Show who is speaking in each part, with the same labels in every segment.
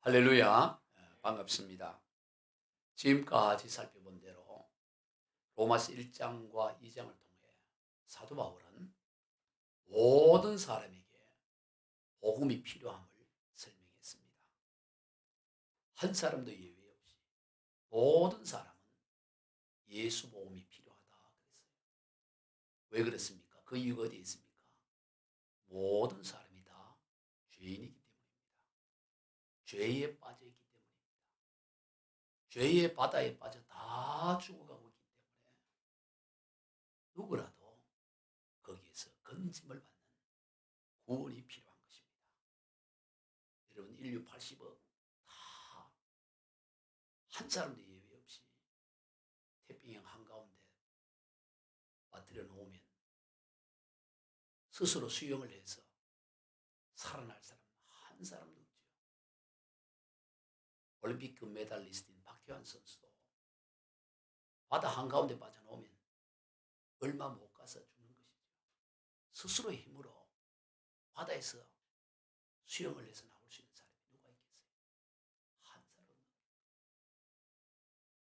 Speaker 1: 할렐루야. 반갑습니다. 지금까지 살펴본 대로 로마서 1장과 2장을 통해 사도 바울은 모든 사람에게 복음이 필요함을 설명했습니다. 한 사람도 예외 없이 모든 사람은 예수 복음이 필요하다 그랬어요. 왜 그렇습니까? 그 이유가 어디에 있습니까? 모든 사람이 다 죄인이기 때문입니다. 죄에 빠져 있기 때문입니다. 죄의 바다에 빠져 다 죽어가고 있기 때문에 누구라도 거기에서 건짐을 받는 구원이 필요한 것입니다. 여러분 인류 80억 다 한 사람도 예외 없이 태평양 한가운데 빠뜨려 놓으면 스스로 수영을 해서 살아날 사람 한 사람도 없죠. 올림픽 금메달리스트인 박태환 선수도 바다 한가운데 빠져놓으면 얼마 못 가서 죽는 것이죠. 스스로의 힘으로 바다에서 수영을 해서 나올 수 있는 사람이 누가 있겠어요? 한 사람도.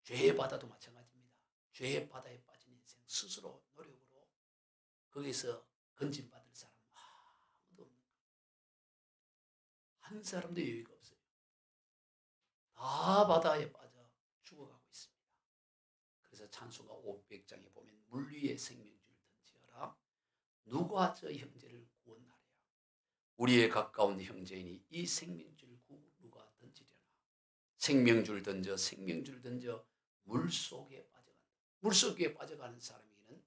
Speaker 1: 죄의 바다도 마찬가지입니다. 죄의 바다에 빠진 인생 스스로 노력으로 거기서 건진받을 사람 아무도 없는 거예요. 한 사람도 여유가 없어요. 다 바다에 빠져 죽어가고 있습니다. 그래서 찬송가 500장에 보면 물 위에 생명줄을 던지어라. 누가 저 형제를 구원하랴. 우리의 가까운 형제이니 이 생명줄 누가 던지려나. 생명줄 던져 생명줄 던져 물속에 빠져간다. 물속에 빠져가는 사람에게는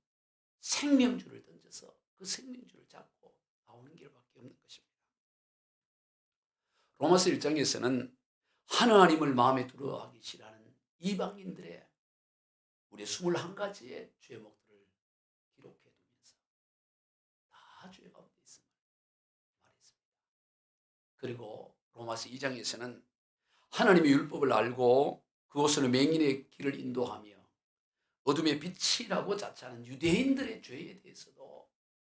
Speaker 1: 생명줄을 던져서 그 생명줄을 잡고 나오는 길밖에 없는 것입니다. 로마서 1장에서는 하나님을 마음에 두려워하기 싫어하는 이방인들의 우리 21가지의 죄목들을 기록해 두면서 다 죄 가운데 있음을 말했습니다. 그리고 로마서 2장에서는 하나님의 율법을 알고 그것으로 맹인의 길을 인도하며 어둠의 빛이라고 자처하는 유대인들의 죄에 대해서도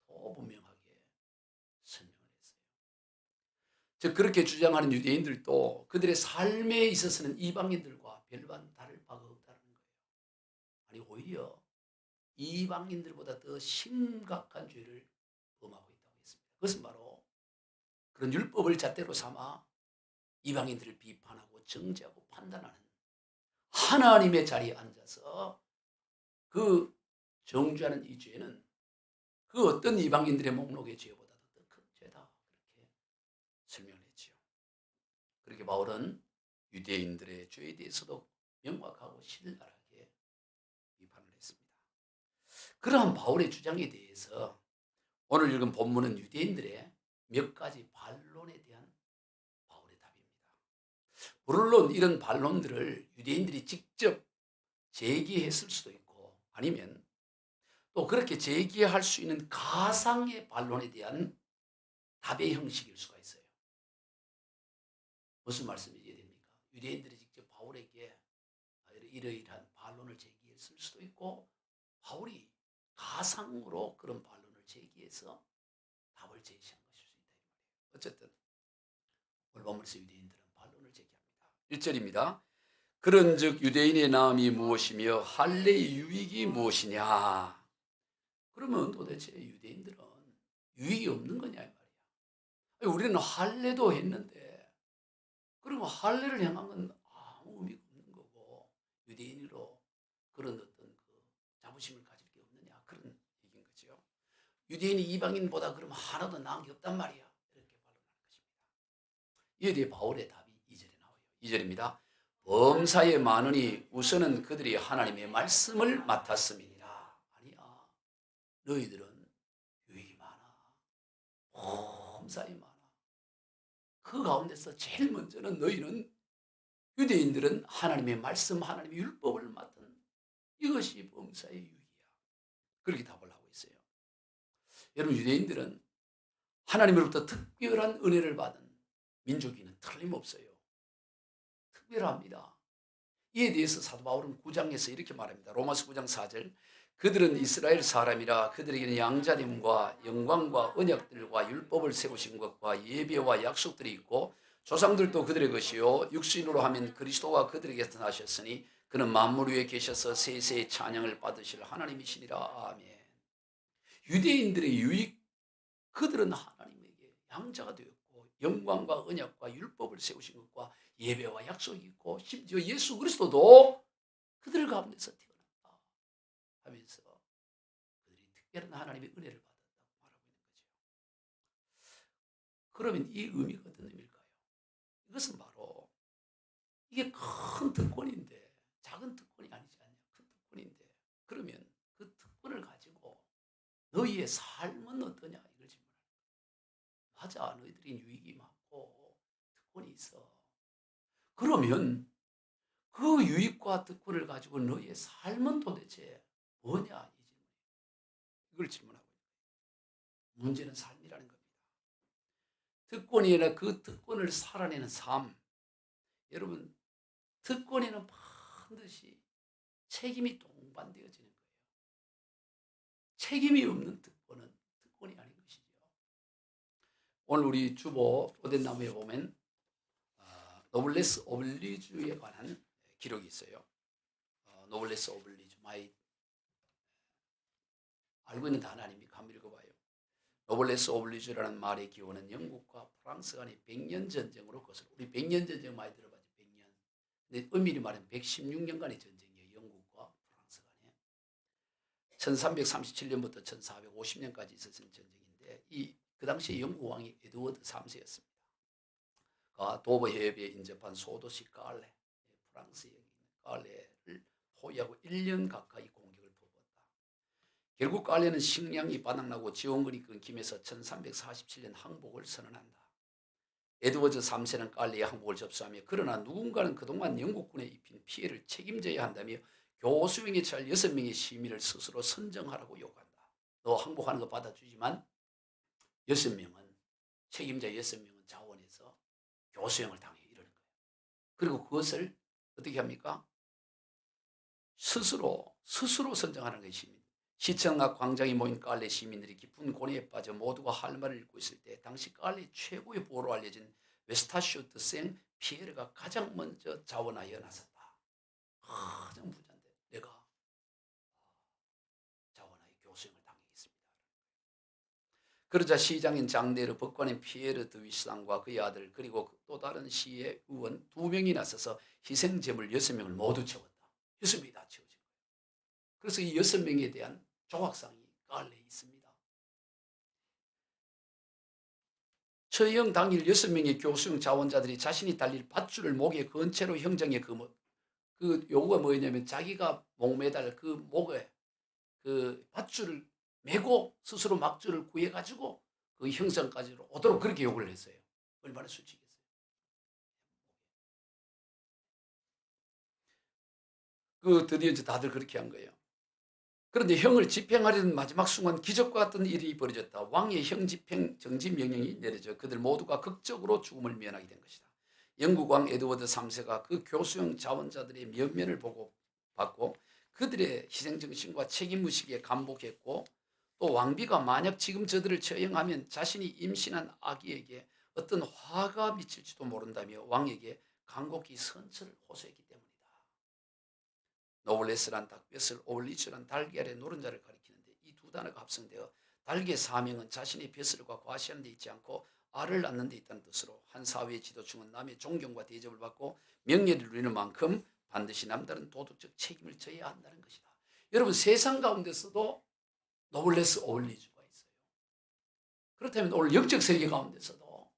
Speaker 1: 더 분명하게 설명을 했어요. 즉 그렇게 주장하는 유대인들도 그들의 삶에 있어서는 이방인들과 별반 다를 바가 없다는 거예요. 아니 오히려 이방인들보다 더 심각한 죄를 범하고 있다고 했습니다. 그것은 바로 그런 율법을 잣대로 삼아 이방인들을 비판하고 정죄하고 판단하는 하나님의 자리에 앉아서 그 정죄하는 이 죄는 그 어떤 이방인들의 목록의 죄보다도 더 큰 죄다. 그렇게 설명을 했지요. 그렇게 바울은 유대인들의 죄에 대해서도 명확하고 신랄하게 비판을 했습니다. 그러한 바울의 주장에 대해서 오늘 읽은 본문은 유대인들의 몇 가지 반론에 대한 바울의 답입니다. 물론 이런 반론들을 유대인들이 직접 제기했을 수도 있고 아니면 또 그렇게 제기할 수 있는 가상의 반론에 대한 답의 형식일 수가 있어요. 무슨 말씀이 이해됩니까? 유대인들이 직접 바울에게 이러이러한 반론을 제기했을 수도 있고 바울이 가상으로 그런 반론을 제기해서 답을 제시한 것일 수 있다. 어쨌든 오늘 본문에서 유대인들은 반론을 제기합니다. 1절입니다. 그런즉 유대인의 나음이 무엇이며 할례의 유익이 무엇이냐. 그러면 도대체 유대인들은 유익이 없는 거냐 이 말이야. 우리는 할례도 했는데 그러면 할례를 행한 건 아무 의미가 없는 거고 유대인으로 그런 어떤 그 자부심을 가질 게 없느냐 그런 얘기인 거죠. 유대인이 이방인보다 그러면 하나도 나은 게 없단 말이야. 이렇게 반론하는 것입니다. 이에 대해 바울의 답이 2절에 나와요. 2절입니다. 범사에 많으니 우선은 그들이 하나님의 말씀을 맡았음이니라. 아니야. 너희들은 유익이 많아. 범사에 많아. 그 가운데서 제일 먼저는 너희는 유대인들은 하나님의 말씀, 하나님의 율법을 맡은 이것이 범사의 유익이야. 그렇게 답을 하고 있어요. 여러분 유대인들은 하나님으로부터 특별한 은혜를 받은 민족이는 틀림없어요. 특별합니다. 이에 대해서 사도 바울은 9장에서 이렇게 말합니다. 로마서 9장 4절 그들은 이스라엘 사람이라 그들에게는 양자됨과 영광과 언약들과 율법을 세우신 것과 예배와 약속들이 있고 조상들도 그들의 것이요 육신으로 하면 그리스도가 그들에게서 나셨으니 그는 만물 위에 계셔서 세세의 찬양을 받으실 하나님이시니라. 아멘. 유대인들의 유익, 그들은 하나님에게 양자가 되었고 영광과 언약과 율법을 세우신 것과 예배와 약속이 있고 심지어 예수 그리스도도 그들 가운데서 태어났다 하면서 그들이 특별한 하나님의 은혜를 받았다고 말하고 있는 거죠. 그러면 이 의미가 어떤 의미일까요? 이것은 바로 이게 큰 특권인데 작은 특권이 아니지 않냐. 큰 특권인데 그러면 그 특권을 가지고 너희의 삶은 어떠냐 이걸 질문하는 거예요. 맞아, 너희들이 유익이 많고 특권이 있어. 그러면 그 유익과 특권을 가지고 너희의 삶은 도대체 뭐냐 이 질문. 이걸 질문하고 있는 거예요. 문제는 삶이라는 겁니다. 특권이 아니라 그 특권을 살아내는 삶. 여러분, 특권에는 반드시 책임이 동반되어지는 거예요. 책임이 없는 특권은 특권이 아닌 것이죠. 오늘 우리 주보 오덴나무에 보면 노블레스 오블리주에 관한 기록이 있어요. 노블레스 오블리주, 알고 있는 단어 아닙니까? 한번 읽어봐요. 노블레스 오블리주라는 말의 기원은 영국과 프랑스 간의 100년 전쟁으로 거슬러. 우리 100년 전쟁 많이 들어봤죠. 100년. 근데 엄밀히 말하면 116년간의 전쟁이에요. 영국과 프랑스 간에. 1337년부터 1450년까지 있었던 전쟁인데 그 당시에 영국 왕이 에드워드 3세였습니다. 도버 해협에 인접한 소도시 깔레, 프랑스에 있는 깔레를 포위하고 1년 가까이 공격을 퍼부었다. 결국 깔레는 식량이 바닥나고 지원군이 끊기면서 1347년 항복을 선언한다. 에드워드 3세는 깔레의 항복을 접수하며 그러나 누군가는 그동안 영국군에 입힌 피해를 책임져야 한다며 교수형에 처할 6명의 시민을 스스로 선정하라고 요구한다. 너 항복하는 거 받아주지만 6명은 책임자 6명은 자원해서 교수형을 당해 이러는 거예요. 그리고 그것을 어떻게 합니까? 스스로 선정하는 것이 시민. 시청 앞 광장에 모인 깔레 시민들이 깊은 고뇌에 빠져 모두가 할 말을 읽고 있을 때 당시 깔레 최고의 보로 알려진 웨스타슈트 생 피에르가 가장 먼저 자원하여 나섰다. 가장 부자인데 내가 자원하여 교수형을 당하겠습니다. 그러자 시장인 장네르, 법관인 피에르 드위상과 그의 아들 그리고 또 다른 시의 의원 2명이 나서서 희생제물 6명을 모두 채웠다. 6명이 다 채워진 거예요. 그래서 이 6명에 대한 조각상이 깔레에 있습니다. 처형 당일 6명의 교수형 자원자들이 자신이 달릴 밧줄을 목에 건 채로 형장에 그 요구가 뭐였냐면 자기가 목매달 그 목에 그 밧줄을 메고 스스로 막줄을 구해가지고 그 형성까지로 오도록 그렇게 요구를 했어요. 얼마나 솔직했어요. 드디어 이제 다들 그렇게 한 거예요. 그런데 형을 집행하려는 마지막 순간 기적과 같은 일이 벌어졌다. 왕의 형 집행 정지 명령이 내려져 그들 모두가 극적으로 죽음을 면하게 된 것이다. 영국 왕 에드워드 3세가 그 교수형 자원자들의 면면을 받고 그들의 희생정신과 책임의식에 감복했고 또 왕비가 만약 지금 저들을 처형하면 자신이 임신한 아기에게 어떤 화가 미칠지도 모른다며 왕에게 간곡히 선처를 호소했기 때문이다. 노블레스란 닭뼈슬, 오블리주란 달걀의 노른자를 가리키는데 이 두 단어가 합성되어 달걀 사명은 자신의 벼슬과 과시하는 데 있지 않고 알을 낳는 데 있다는 뜻으로 한 사회의 지도층은 남의 존경과 대접을 받고 명예를 누리는 만큼 반드시 남다른 도덕적 책임을 져야 한다는 것이다. 여러분, 세상 가운데서도 노블레스 오블리주가 있어요. 그렇다면 오늘 영적 세계 가운데서도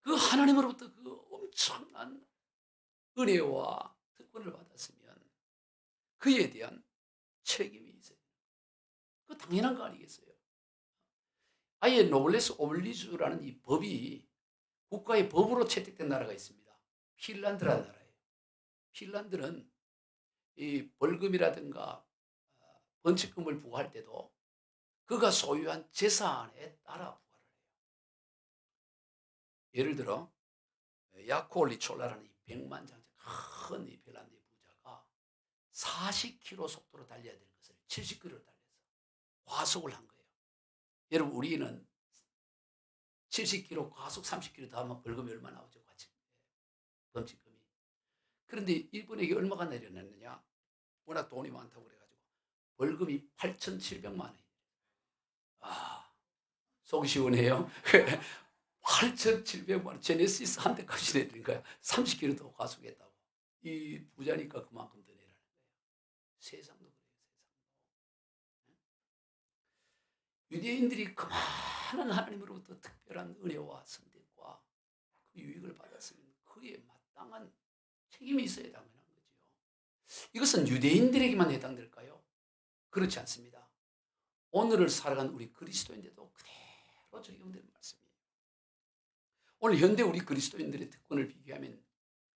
Speaker 1: 그 하나님으로부터 그 엄청난 은혜와 특권을 받았으면 그에 대한 책임이 있어요. 그 당연한 거 아니겠어요? 아예 노블레스 오블리주라는 이 법이 국가의 법으로 채택된 나라가 있습니다. 핀란드라는 나라예요. 핀란드는 이 벌금이라든가 번칙금을 부과할 때도 그가 소유한 재산에 따라 부과를 해요. 예를 들어 야코올리촐라라는 이 백만장者큰 이 핀란드의 부자가 40km 속도로 달려야 될 것을 70km로 달려서 과속을 한 거예요. 여러분, 우리는 70km 과속 30km 더 하면 벌금이 얼마 나오죠? 범칙금이. 그런데 이분에게 얼마가 내려놨느냐? 워낙 돈이 많다고 그래가지고 벌금이 8,700만 원이. 아, 속이 시원해요. 8,700만 원. 제네시스 한 대값이 내린 거야. 30km 더 과속했다고. 이 부자니까 그만큼 더 내라는 거예요. 세상도 그래요. 유대인들이 그만한 하나님으로부터 특별한 은혜와 선택과 그 유익을 받았으면 그에 마땅한 책임이 있어야 당연한 거죠. 이것은 유대인들에게만 해당될까요? 그렇지 않습니다. 오늘을 살아간 우리 그리스도인들도 그대로 적용되는 말씀이에요. 오늘 현대 우리 그리스도인들의 특권을 비교하면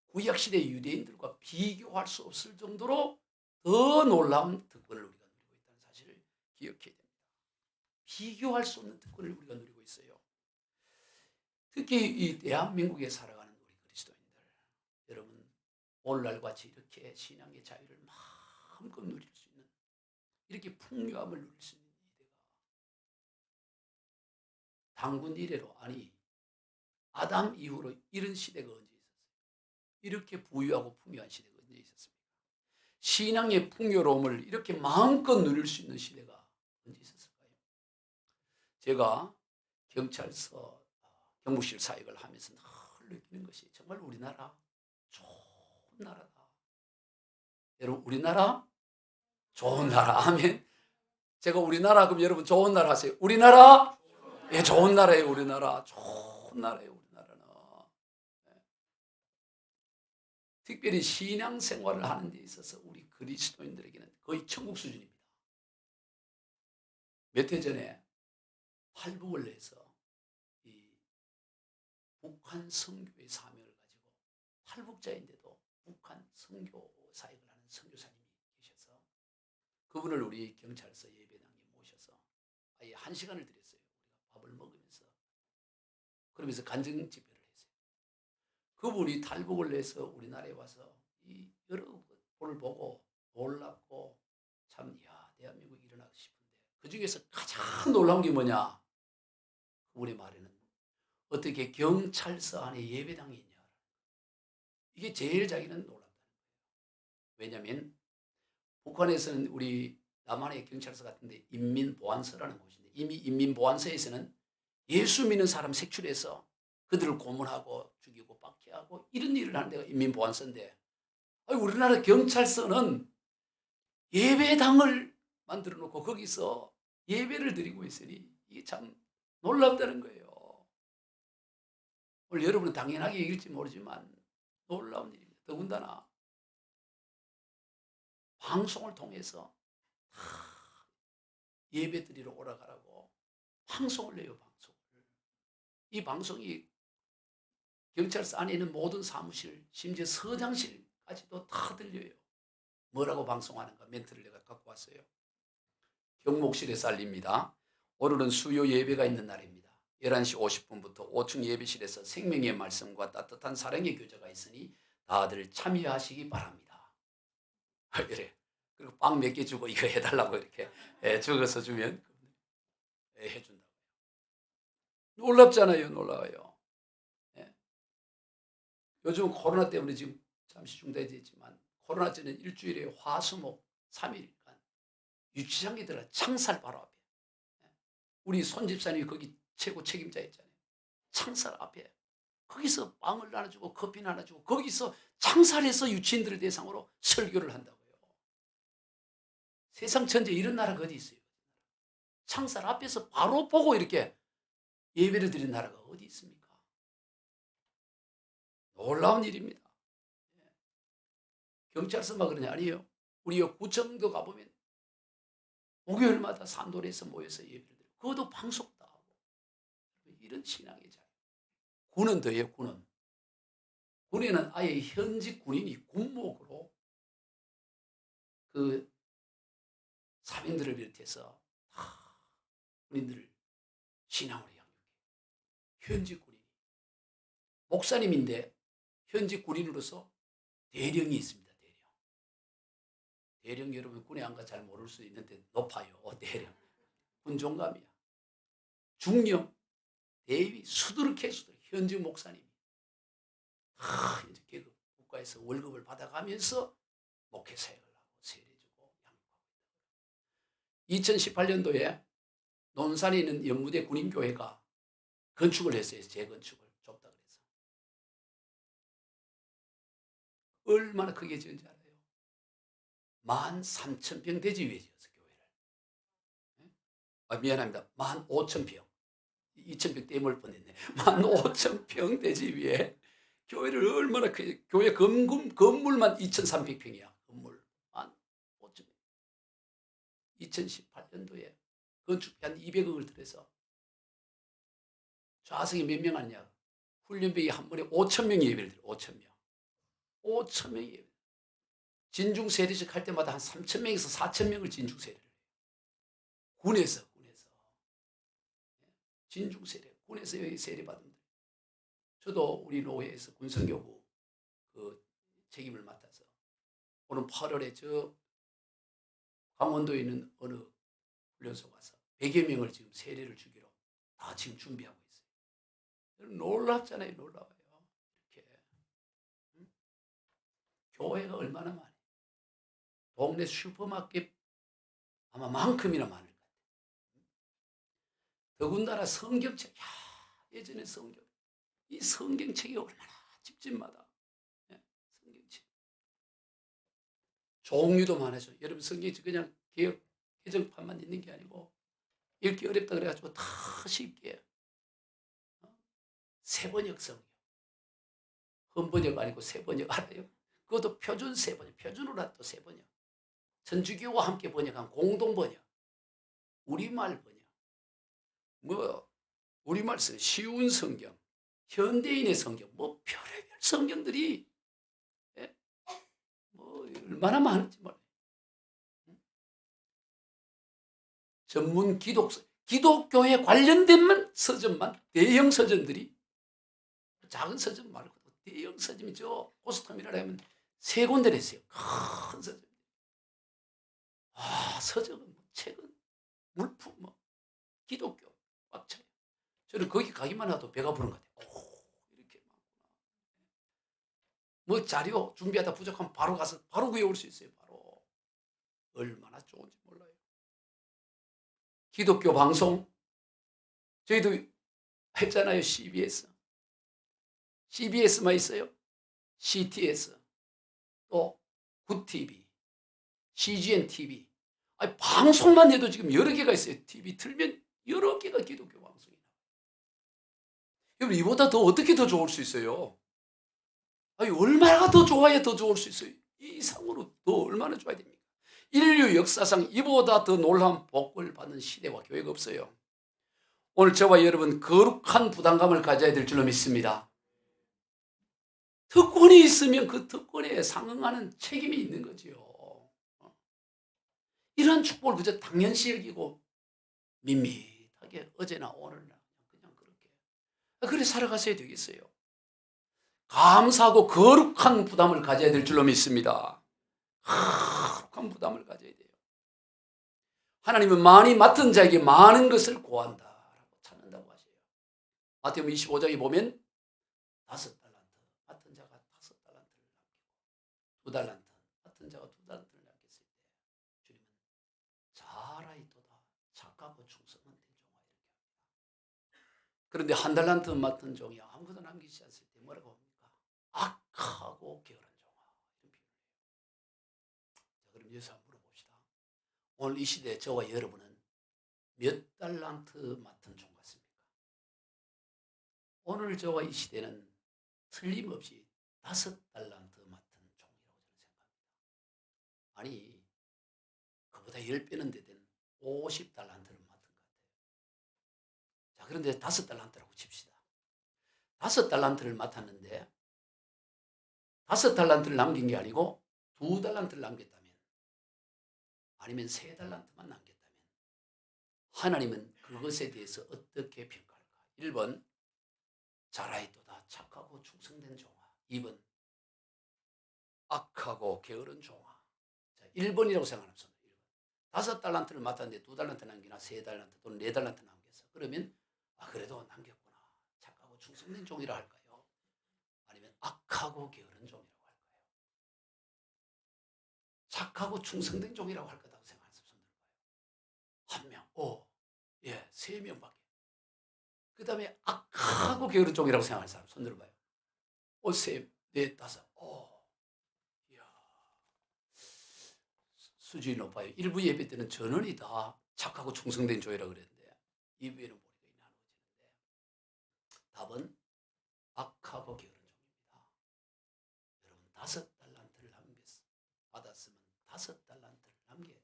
Speaker 1: 구약시대 유대인들과 비교할 수 없을 정도로 더 놀라운 특권을 우리가 누리고 있다는 사실을 기억해야 됩니다. 비교할 수 없는 특권을 우리가 누리고 있어요. 특히 이 대한민국에 살아가는 우리 그리스도인들, 여러분 오늘날 같이 이렇게 신앙의 자유를 마음껏 누릴 수 있는, 이렇게 풍요함을 누릴 수 있는 이때가 당군 이래로, 아니 아담 이후로 이런 시대가 언제 있었어요? 이렇게 부유하고 풍요한 시대가 언제 있었습니까? 신앙의 풍요로움을 이렇게 마음껏 누릴 수 있는 시대가 언제 있었을까요? 제가 경찰서 경무실 사역을 하면서 늘 느끼는 것이 정말 우리나라 좋은 나라다. 여러분 우리나라 좋은 나라. 아멘. 제가 우리나라 그럼 여러분 좋은 나라 하세요. 우리나라 예, 좋은 나라예요. 우리나라 좋은 나라예요. 우리나라는 특별히 신앙생활을 하는 데 있어서 우리 그리스도인들에게는 거의 천국 수준입니다. 몇 해 전에 탈북을 해서 이 북한 선교의 사명을 가지고 탈북자인데도 북한 선교 사역을 하는 선교사님이 계셔서 그분을 우리 경찰서 예배당에 모셔서 아예 1시간을 드렸어요. 우리가 밥을 먹으면서 그러면서 간증 집회를 했어요. 그분이 탈북을 해서 우리나라에 와서 이 여러 분을 보고 놀랍고 참 대한민국이 일어나고 싶은데 그 중에서 가장 놀라운 게 뭐냐? 그분의 말에는 어떻게 경찰서 안에 예배당이 있냐. 이게 제일 자기는 놀랍다는 거예요. 왜냐하면 북한에서는 우리 남한의 경찰서 같은데 인민보안서라는 곳인데 이미 인민보안서에서는 예수 믿는 사람 색출해서 그들을 고문하고 죽이고 박해하고 이런 일을 하는 데가 인민보안서인데 우리나라 경찰서는 예배당을 만들어 놓고 거기서 예배를 드리고 있으니 이게 참 놀랍다는 거예요. 오늘 여러분은 당연하게 얘기할지 모르지만 놀라운 일입니다. 더군다나 방송을 통해서 예배 드리러 오라가라고 방송을 내요. 방송을. 이 방송이 경찰서 안에 있는 모든 사무실, 심지어 서장실까지도 다 들려요. 뭐라고 방송하는가 멘트를 내가 갖고 왔어요. 경목실에서 알립니다. 오늘은 수요 예배가 있는 날입니다. 11시 50분부터 5층 예배실에서 생명의 말씀과 따뜻한 사랑의 교제가 있으니 다들 참여하시기 바랍니다. 이래. 그리고 빵 몇 개 주고 이거 해달라고 이렇게 적어서 주면 해준다고요. 놀랍잖아요. 놀라워요. 요즘 코로나 때문에 지금 잠시 중단됐지만 코로나 전에 일주일에 화수목 3일간 유치장에 들어가 창살 바로 앞에 우리 손 집사님이 거기 최고 책임자였잖아요. 창살 앞에 거기서 빵을 나눠주고 커피 나눠주고 거기서 창살해서 유치인들을 대상으로 설교를 한다고요. 세상 천지에 이런 나라가 어디 있어요? 창살 앞에서 바로 보고 이렇게 예배를 드리는 나라가 어디 있습니까? 놀라운 일입니다. 경찰서만 그러냐? 아니에요. 우리 구청도 가보면 목요일마다 산돌에서 모여서 예배를 드리고 그것도 방송도 하고 이런 신앙의 자유. 군은 더해요. 군은. 군에는 아예 현직 군인이 군목으로 그 사병들을 비롯해서 군인들을 신앙으로 양육해. 현직 군인. 목사님인데 현직 군인으로서 대령이 있습니다. 대령. 대령 여러분 군에 안 가 잘 모를 수 있는데 높아요. 대령. 군종감이야. 중령, 대위, 수두룩해 수두룩. 현직 목사님. 현직 계급. 국가에서 월급을 받아가면서 목회 사역을 하고 세례주고 양육하고 있다. 2018년도에 논산에 있는 연무대 군인교회가 건축을 했어요. 재건축을 좁다 그래서. 얼마나 크게 지은지 알아요? 13,000평 대지 위에 지었어 교회를. 미안합니다. 15,000평. 2,000평 떼물 뻔했네. 15,000평 대지 위에 교회를 얼마나 크게, 교회 건물만 2,300평이야. 건물 15,000평. 2018년도에 건축비 한 200억을 들여서 좌석이 몇 명 왔냐? 훈련병이 한 번에 5,000명이 예배를 드려. 5,000명. 5,000명이 예배. 진중 세례식 할 때마다 한 3,000명에서 4,000명을 진중 세례를 해요. 군에서 진중 세례, 군에서 여기 세례 받은 분들. 저도 우리 노회에서 군성교부 그 책임을 맡아서 오늘 8월에 저 강원도에 있는 어느 훈련소 가서 100여 명을 지금 세례를 주기로 다 지금 준비하고 있어요. 놀랍잖아요. 놀라워요. 이렇게. 교회가 얼마나 많아요. 동네 슈퍼마켓 아마 만큼이나 많을 것 같아요. 더군다나 성경책, 예전에 이 성경책이 얼마나 집집마다 성경책. 종류도 많아져. 여러분 성경책 그냥 개정판만 있는 게 아니고 읽기 어렵다 그래가지고 다 쉽게 세번역 성경. 헌번역 아니고 세번역 알아요? 그것도 표준 세번역, 표준으로 또 세번역. 천주교와 함께 번역한 공동번역. 우리말 번역. 우리말 써 쉬운 성경. 현대인의 성경. 별의별 성경들이 얼마나 많은지 몰라요. 전문 기독교에 관련된 서점만, 대형 서점들이, 작은 서점 말고 대형 서점이 저 고스톱이라 하면 3군데를 했어요. 큰 서점. 서점은 책은 물품 기독교 꽉 차요. 저는 거기 가기만 해도 배가 부른 것 같아요. 이렇게 많구나. 자료 준비하다 부족하면 바로 가서 바로 구해올 수 있어요. 바로. 얼마나 좋은지 몰라요. 기독교 방송 저희도 했잖아요. CBS만 있어요. CTS 또 굿TV, CGN TV. 방송만 해도 지금 여러 개가 있어요. TV 틀면 여러 개가 기독교 방송이에요. 여러분 이보다 더 어떻게 더 좋을 수 있어요? 얼마나 더 좋아야 더 좋을 수 있어요? 이 이상으로 더 얼마나 좋아야 됩니까? 인류 역사상 이보다 더 놀라운 복을 받는 시대와 교회가 없어요. 오늘 저와 여러분 거룩한 부담감을 가져야 될 줄로 믿습니다. 특권이 있으면 그 특권에 상응하는 책임이 있는 거지요. 이런 축복을 그저 당연시 여기고 밋밋하게 어제나 오늘나 그냥 그렇게 그래 살아가셔야 되겠어요. 감사하고 거룩한 부담을 가져야 될 줄로 믿습니다. 거룩한 부담을 가져야 돼요. 하나님은 많이 맡은 자에게 많은 것을 고한다라고 찾는다고 하세요. 마태복음 25장에 보면 5달란트 맡은 자가 5달란트를 남기고 2달란트 맡은 자가 2달란트를 남겼을 때 주님은 잘하였도다 착하고 충성한 된 종아 이렇게 합니다. 그런데 1달란트 맡은 종이 아무것도 남기지 않을 때 뭐라고 합니까? 악하고 게으른 종아 이런 표현을 해요. 자, 그럼 여기서 한번 물어봅시다. 오늘 이 시대에 저와 여러분은 몇 달란트 맡은 종 같습니까? 오늘 저와 이 시대는 틀림없이 5달란트 맡은 종이라고 저는 생각합니다. 아니 그보다 10배는 되된 50달란트를 맡은 것 같아요. 자, 그런데 5달란트라고 칩시다. 5달란트를 맡았는데 5달란트를 남긴 게 아니고 2달란트를 남겼다면 아니면 3달란트만 남겼다면 하나님은 그것에 대해서 어떻게 평가할까? 1번 잘하였도다 착하고 충성된 종아. 2번 악하고 게으른 종아. 자, 1번이라고 생각합시다. 5달란트를 맡았는데 2달란트 남기나 3달란트 또는 4달란트 남겼어. 그러면 그래도 남겼구나. 착하고 충성된 종이라 할까요? 아니면 악하고 게으른 종이라고 할까요? 착하고 충성된 종이라고 할 거라고 생각해서 손 들어봐요. 한 명, 예, 3명밖에. 그 다음에 악하고 게으른 종이라고 생각하는 사람 손 들어봐요. 셋, 넷, 다섯. 이야, 수준이 높아요. 일부 예배 때는 전원이 다 착하고 충성된 종이라고 그랬는데 2부에는 머리가 나누어지는데 답은 악하고 게으른 종입니다. 여러분 5달란트를 받았으면 5달란트를 남겨야 되는 거예요.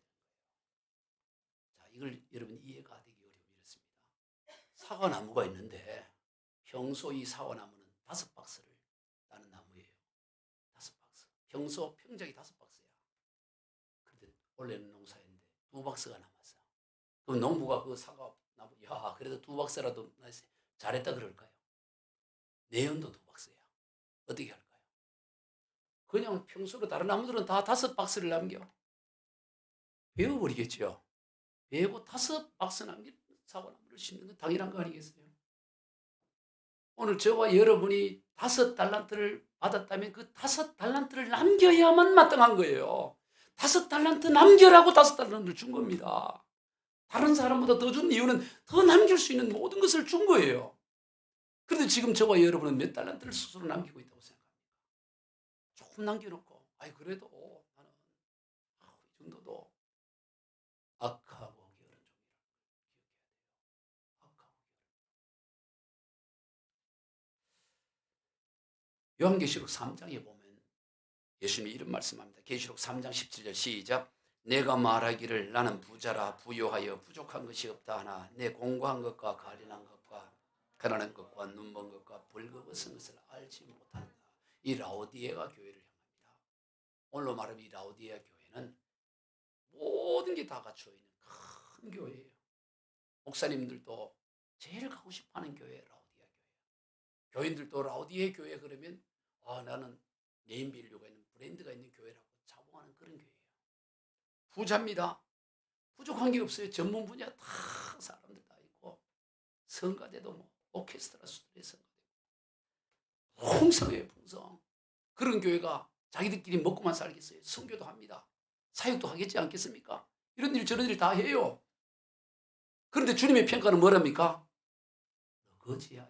Speaker 1: 자, 이걸 여러분 이해가 되기 어려움이 이렇습니다. 사과나무가 있는데 평소 이 사과나무는 5박스를 따는 나무예요. 5박스. 평소 평작이 5박스야. 그런데 원래는 농사인데 2박스가 남았어. 그럼 농부가 그 사과나무, 야, 그래도 2박스라도 잘했다 그럴까요? 내년도 2박스야. 어떻게 할까요? 그냥 평소로 다른 나무들은 다 5박스를 남겨. 베어버리겠죠. 베고 5박스 남긴 사과나무를 심는 건 당연한 거 아니겠어요? 오늘 저와 여러분이 5달란트를 받았다면 그 5달란트를 남겨야만 마땅한 거예요. 5달란트 남겨라고 5달란트를 준 겁니다. 다른 사람보다 더 준 이유는 더 남길 수 있는 모든 것을 준 거예요. 그런데 지금 저와 여러분은 몇 달란트를 스스로 남기고 있다고 생각합니까? 조금 남겨놓고, 그래도 나는 이 정도도 악하고 게으른 종이라는 걸 기억해야 돼요. 악하고 게으른. 요한계시록 3장에 보면 예수님이 이런 말씀합니다. 계시록 3장 17절 시작. 내가 말하기를 나는 부자라 부요하여 부족한 것이 없다 하나 내 공고한 것과 가련한 것과 가난한 것과 눈먼 것과 벌거벗은 것을 알지 못한다. 이 라오디에가 교회를 향합니다. 오늘로 말하면 이 라오디에가 교회는 모든 게 다 갖추어 있는 큰 교회예요. 목사님들도 제일 가고 싶어하는 교회 라오디에 교회. 교인들도 라오디에 교회 그러면 나는 네임밸류가 있는 브랜드가 있는 교회라고 자부하는 그런 교회예요. 부자입니다. 부족한 게 없어요. 전문 분야 다 사람들 다 있고 성가대도 오케스트라 수준의 성가대고 풍성해요. 풍성. 그런 교회가 자기들끼리 먹고만 살겠어요. 선교도 합니다. 사역도 하겠지 않겠습니까? 이런 일 저런 일 다 해요. 그런데 주님의 평가는 뭐랍니까? 너 거지야.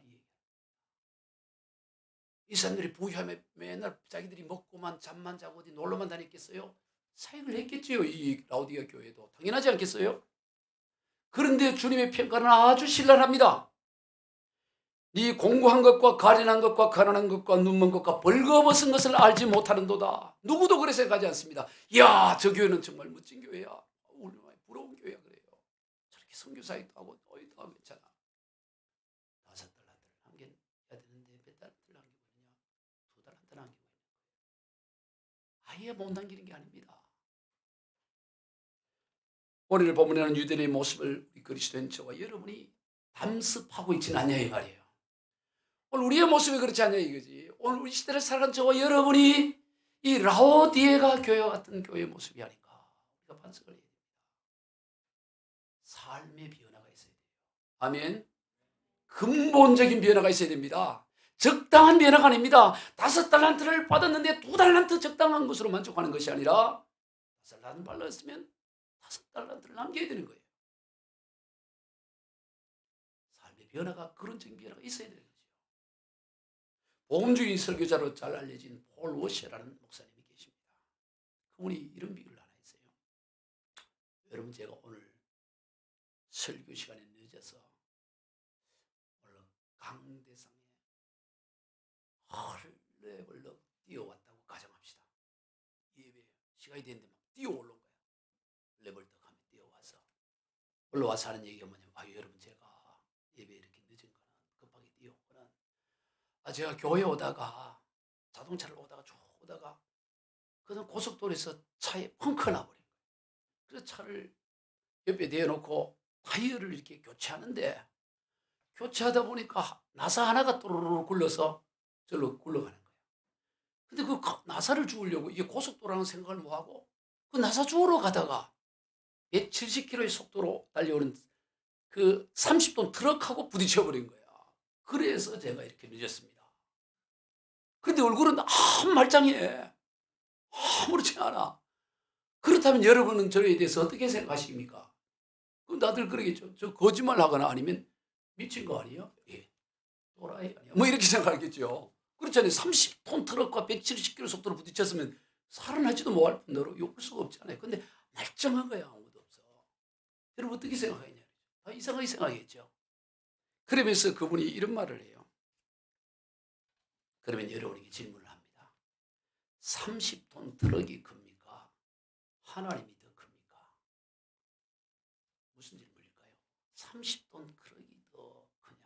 Speaker 1: 이 사람들이 부유하면 맨날 자기들이 먹고만 잠만 자고 어디 놀러만 다녔겠어요? 사역을 했겠지요. 이 라오디게아 교회도. 당연하지 않겠어요? 그런데 주님의 평가는 아주 신랄합니다. 네 공고한 것과 가련한 것과 가난한 것과 눈먼 것과 벌거벗은 것을 알지 못하는도다. 누구도 그래 생각하지 않습니다. 이야, 저 교회는 정말 멋진 교회야. 얼마나 부러운 교회야 그래요. 저렇게 선교 사역도 하고 너희도 하고 괜찮아. 5달란트를 남겨야 되는데 몇 달란트를 남기고 있느냐? 2달란트 남기고 있는 거예요. 아예 못 남기는 게 아닙니다. 오늘 본문에는 유대인의 모습을 우리 그리스도인 저와 여러분이 담습하고 있지는 않냐 이 말이에요. 오늘 우리의 모습이 그렇지 않냐 이거지. 오늘 우리 시대를 살아가는 저와 여러분이 이 라오디에가 교회와 같은 교회의 모습이 아닌가 우리가 반성을 해야 됩니다. 삶의 변화가 있어야 돼요. 아멘. 근본적인 변화가 있어야 됩니다. 적당한 변화가 아닙니다. 5달란트를 받았는데 2달란트 적당한 것으로 만족하는 것이 아니라 5달란트 받았으면 5달란트를 남겨야 되는 거예요. 삶의 변화가 그런적인 변화가 있어야 되는 거죠. 복음주의 설교자로 잘 알려진 폴 워셔라는 목사님이 계십니다. 그분이 이런 비유를 하나 했어요. 여러분 제가 오늘 설교 시간에 늦어서 물론 강대상에 헐레벌떡 뛰어왔다고 가정합시다. 예배 시간이 됐는데 막 뛰어 올라온 거야. 헐레벌떡하며 뛰어와서 올라와서 하는 얘기가 뭐냐면 여러분 제가 예배 이렇게 늦은 거는 급하게 뛰어온 거는 제가 교회 오다가 자동차를 오다가 쭉 오다가 그냥 고속도로에서 차에 펑크 나버린 거예요. 그래서 차를 옆에 대놓고 타이어를 이렇게 교체하는데 교체하다 보니까 나사 하나가 또르르 굴러서 절로 굴러가는 거예요. 근데 그 나사를 주우려고 이게 고속도로라는 생각을 못하고 그 나사 주우러 가다가 170km의 속도로 달려오는 그 30톤 트럭하고 부딪혀버린 거야. 그래서 제가 이렇게 늦었습니다. 그런데 얼굴은 아무 말짱해. 아무렇지 않아. 그렇다면 여러분은 저에 대해서 어떻게 생각하십니까? 그럼 다들 그러겠죠. 저 거짓말 하거나 아니면 미친 거 아니에요? 예. 또라이 아니야? 뭐 이렇게 생각하겠죠. 그렇잖아요. 30톤 트럭과 170km 속도로 부딪혔으면 살아나지도 못할 뿐더러 욕할 수가 없잖아요. 근데 멀쩡한 거야. 아무도 없어. 여러분 어떻게 생각하냐? 다 이상하게 생각했죠. 그러면서 그분이 이런 말을 해요. 그러면 여러분에게 질문을 합니다. 30톤 트럭이 큽니까? 하나님이 더 큽니까? 무슨 질문일까요? 30톤 트럭이 더 크냐?